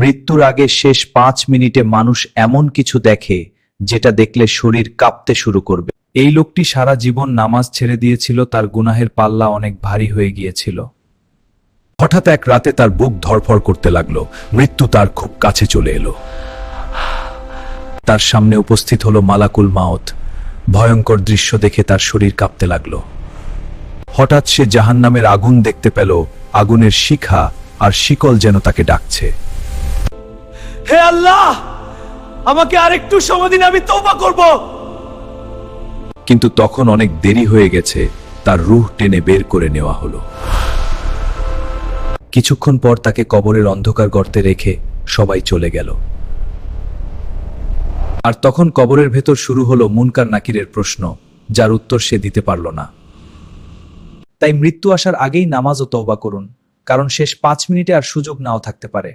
মৃত্যুর আগে শেষ 5 মিনিটে মানুষ এমন কিছু দেখে যেটা দেখলে শরীর কাঁপতে শুরু করবে। এই লোকটি সারা জীবন নামাজ ছেড়ে দিয়েছিল, তার গুনাহের পাল্লা অনেক ভারী হয়ে গিয়েছিল। হঠাৎ এক রাতে তার বুক ধড়ফড় করতে লাগলো, মৃত্যু তার খুব কাছে চলে এলো। তার সামনে উপস্থিত হলো মালাকুল মাউত। ভয়ঙ্কর দৃশ্য দেখে তার শরীর কাঁপতে লাগলো। হঠাৎ সে জাহান্নামের আগুন দেখতে পেল, আগুনের শিখা আর শিকল যেন তাকে ডাকছে। হে আল্লাহ, আমাকে আরেকটু সময় দিন, আমি তওবা করব। কিন্তু তখন অনেক দেরি হয়ে গেছে, তার রূহ টেনে বের করে নেওয়া হলো। কিছুক্ষণ পর তাকে কবরের অন্ধকার গর্তে রেখে সবাই চলে গেল। আর তখন কবরের ভেতর শুরু হলো মুনকার নাকিরের প্রশ্ন, যার উত্তর সে দিতে পারল না। তাই মৃত্যু আসার আগেই নামাজ ও তওবা করুন, কারণ শেষ 5 মিনিটে আর সুযোগ নাও থাকতে পারে।